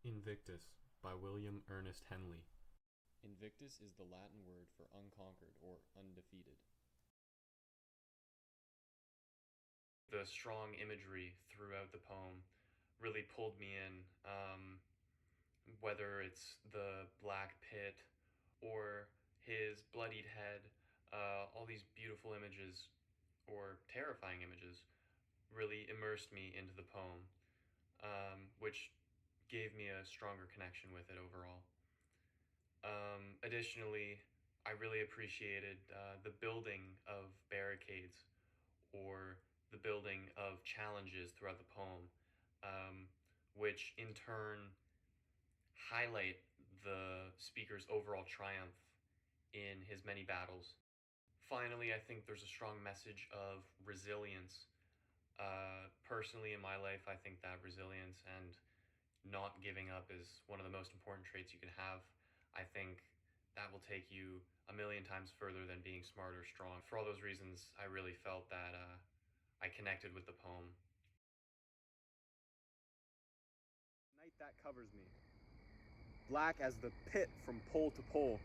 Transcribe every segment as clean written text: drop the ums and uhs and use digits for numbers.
Invictus by William Ernest Henley. Invictus is the Latin word for unconquered or undefeated. The strong imagery throughout the poem really pulled me in, whether it's the black pit or his bloodied head. All these beautiful images or terrifying images really immersed me into the poem, which gave me a stronger connection with it overall. Additionally, I really appreciated the building of barricades or the building of challenges throughout the poem, which in turn highlight the speaker's overall triumph in his many battles. Finally, I think there's a strong message of resilience. Personally, in my life, I think that resilience and not giving up is one of the most important traits you can have. I think that will take you a million times further than being smart or strong. For all those reasons, I really felt that I connected with the poem. Night that covers me, black as the pit from pole to pole.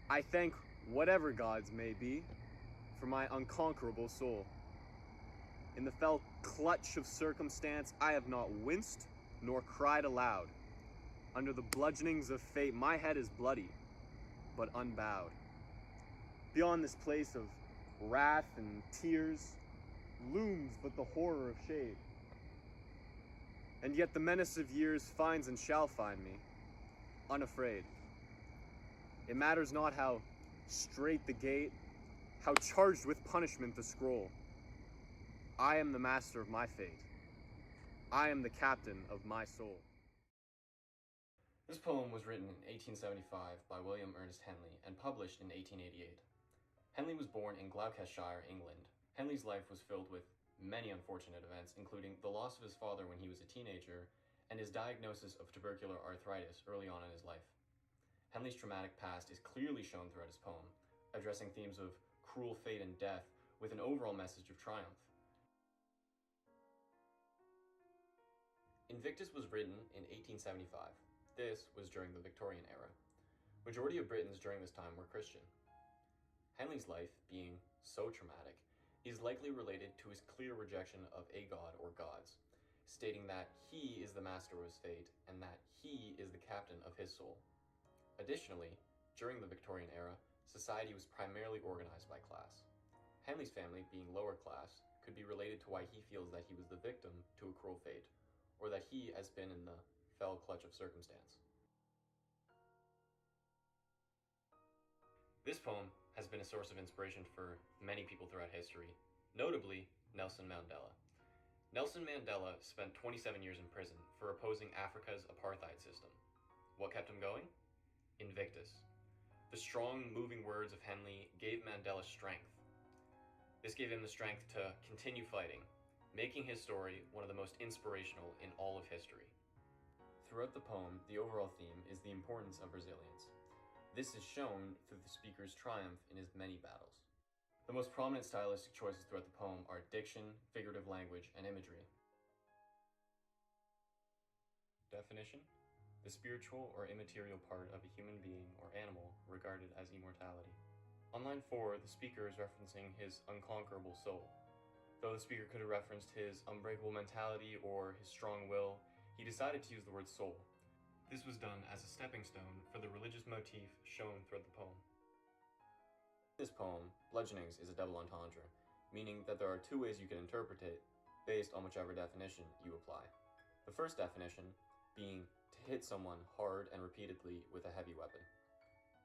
I thank whatever gods may be for my unconquerable soul. In the fell clutch of circumstance, I have not winced nor cried aloud. Under the bludgeonings of fate, my head is bloody, but unbowed. Beyond this place of wrath and tears looms but the horror of shade. And yet the menace of years finds and shall find me, unafraid. It matters not how straight the gate, how charged with punishment the scroll. I am the master of my fate. I am the captain of my soul. This poem was written in 1875 by William Ernest Henley and published in 1888. Henley was born in Gloucestershire, England. Henley's life was filled with many unfortunate events, including the loss of his father when he was a teenager and his diagnosis of tubercular arthritis early on in his life. Henley's traumatic past is clearly shown throughout his poem, addressing themes of cruel fate and death with an overall message of triumph. Invictus was written in 1875. This was during the Victorian era. Majority of Britons during this time were Christian. Henley's life, being so traumatic, is likely related to his clear rejection of a god or gods, stating that he is the master of his fate and that he is the captain of his soul. Additionally, during the Victorian era, society was primarily organized by class. Henley's family, being lower class, could be related to why he feels that he was the victim to a cruel fate, or that he has been in the fell clutch of circumstance. This poem has been a source of inspiration for many people throughout history, notably Nelson Mandela. Nelson Mandela spent 27 years in prison for opposing Africa's apartheid system. What kept him going? Invictus. The strong, moving words of Henley gave Mandela strength. This gave him the strength to continue fighting, making his story one of the most inspirational in all of history. Throughout the poem, the overall theme is the importance of resilience. This is shown through the speaker's triumph in his many battles. The most prominent stylistic choices throughout the poem are diction, figurative language, and imagery. Definition: the spiritual or immaterial part of a human being or animal regarded as immortality. On line 4, the speaker is referencing his unconquerable soul. Though the speaker could have referenced his unbreakable mentality or his strong will, he decided to use the word soul. This was done as a stepping stone for the religious motif shown throughout the poem. In this poem, bludgeonings is a double entendre, meaning that there are two ways you can interpret it based on whichever definition you apply. The first definition being to hit someone hard and repeatedly with a heavy weapon.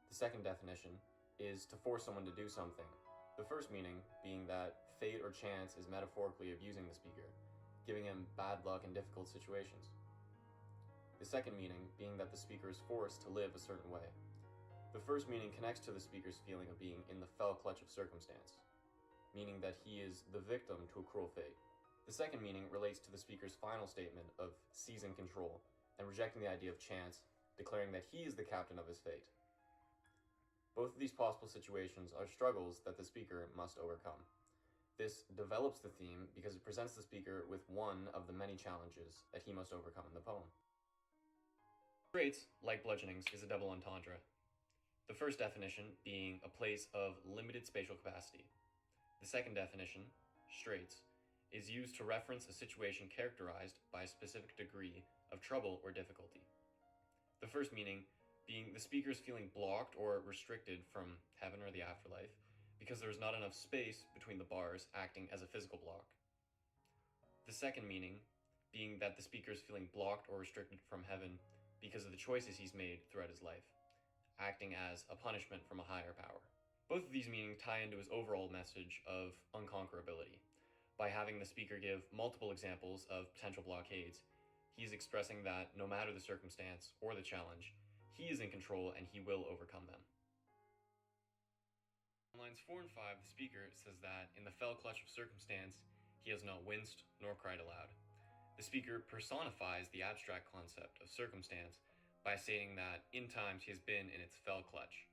The second definition is to force someone to do something. The first meaning being that fate or chance is metaphorically abusing the speaker, giving him bad luck in difficult situations. The second meaning being that the speaker is forced to live a certain way. The first meaning connects to the speaker's feeling of being in the fell clutch of circumstance, meaning that he is the victim to a cruel fate. The second meaning relates to the speaker's final statement of seizing control and rejecting the idea of chance, declaring that he is the captain of his fate. Both of these possible situations are struggles that the speaker must overcome. This develops the theme because it presents the speaker with one of the many challenges that he must overcome in the poem. Straits, like bludgeonings, is a double entendre. The first definition being a place of limited spatial capacity. The second definition, straits, is used to reference a situation characterized by a specific degree of trouble or difficulty. The first meaning being the speaker's feeling blocked or restricted from heaven or the afterlife because there is not enough space between the bars, acting as a physical block. The second meaning being that the speaker is feeling blocked or restricted from heaven because of the choices he's made throughout his life, acting as a punishment from a higher power. Both of these meanings tie into his overall message of unconquerability. By having the speaker give multiple examples of potential blockades, he is expressing that no matter the circumstance or the challenge, he is in control and he will overcome them. On lines 4 and 5, the speaker says that in the fell clutch of circumstance, he has not winced nor cried aloud. The speaker personifies the abstract concept of circumstance by stating that in times he has been in its fell clutch.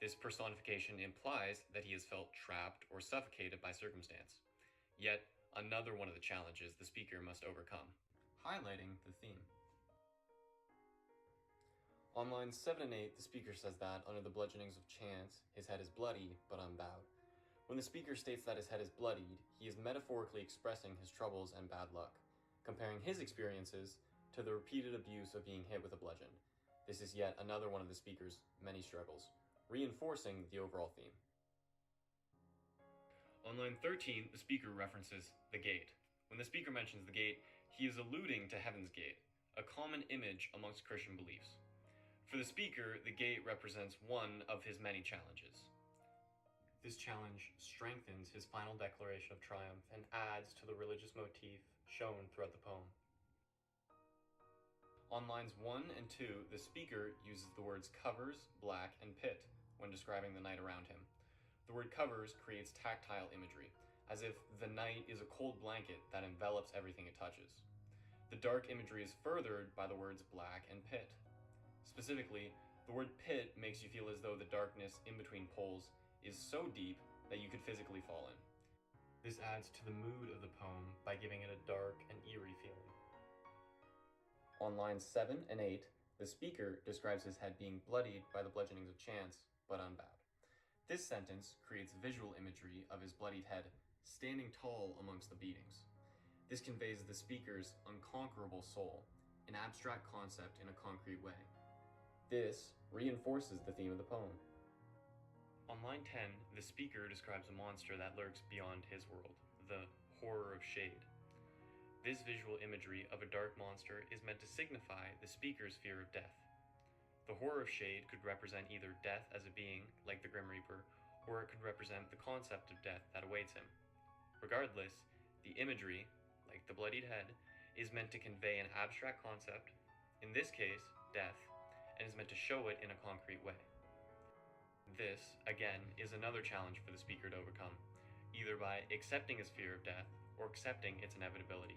This personification implies that he has felt trapped or suffocated by circumstance, yet another one of the challenges the speaker must overcome, highlighting the theme. On lines 7 and 8, the speaker says that under the bludgeonings of chance, his head is bloody but unbowed. When the speaker states that his head is bloodied, he is metaphorically expressing his troubles and bad luck, comparing his experiences to the repeated abuse of being hit with a bludgeon. This is yet another one of the speaker's many struggles, reinforcing the overall theme. On line 13, the speaker references the gate. When the speaker mentions the gate, he is alluding to Heaven's Gate, a common image amongst Christian beliefs. For the speaker, the gate represents one of his many challenges. This challenge strengthens his final declaration of triumph and adds to the religious motif shown throughout the poem. On lines 1 and 2, the speaker uses the words covers, black, and pit when describing the night around him. The word covers creates tactile imagery, as if the night is a cold blanket that envelops everything it touches. The dark imagery is furthered by the words black and pit. Specifically, the word pit makes you feel as though the darkness in between poles is so deep that you could physically fall in. This adds to the mood of the poem by giving it a dark and eerie feeling. On lines 7 and 8, the speaker describes his head being bloodied by the bludgeonings of chance, but unbowed. This sentence creates visual imagery of his bloodied head standing tall amongst the beatings. This conveys the speaker's unconquerable soul, an abstract concept in a concrete way. This reinforces the theme of the poem. On line 10, the speaker describes a monster that lurks beyond his world, the horror of shade. This visual imagery of a dark monster is meant to signify the speaker's fear of death. The horror of shade could represent either death as a being, like the Grim Reaper, or it could represent the concept of death that awaits him. Regardless, the imagery, like the bloodied head, is meant to convey an abstract concept, in this case, death, and is meant to show it in a concrete way. This, again, is another challenge for the speaker to overcome, either by accepting his fear of death or accepting its inevitability.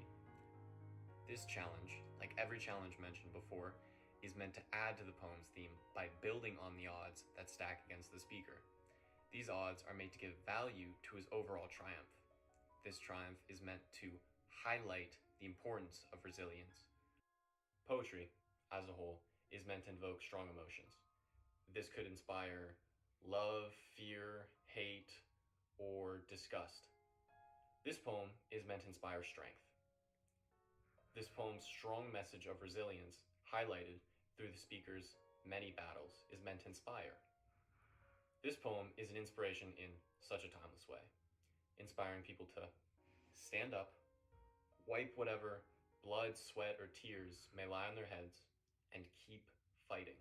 This challenge, like every challenge mentioned before, is meant to add to the poem's theme by building on the odds that stack against the speaker. These odds are made to give value to his overall triumph. This triumph is meant to highlight the importance of resilience. Poetry, as a whole, is meant to invoke strong emotions. This could inspire love, fear, hate, or disgust. This poem is meant to inspire strength. This poem's strong message of resilience, highlighted through the speaker's many battles, is meant to inspire. This poem is an inspiration in such a timeless way, inspiring people to stand up, wipe whatever blood, sweat, or tears may lie on their heads, and keep fighting.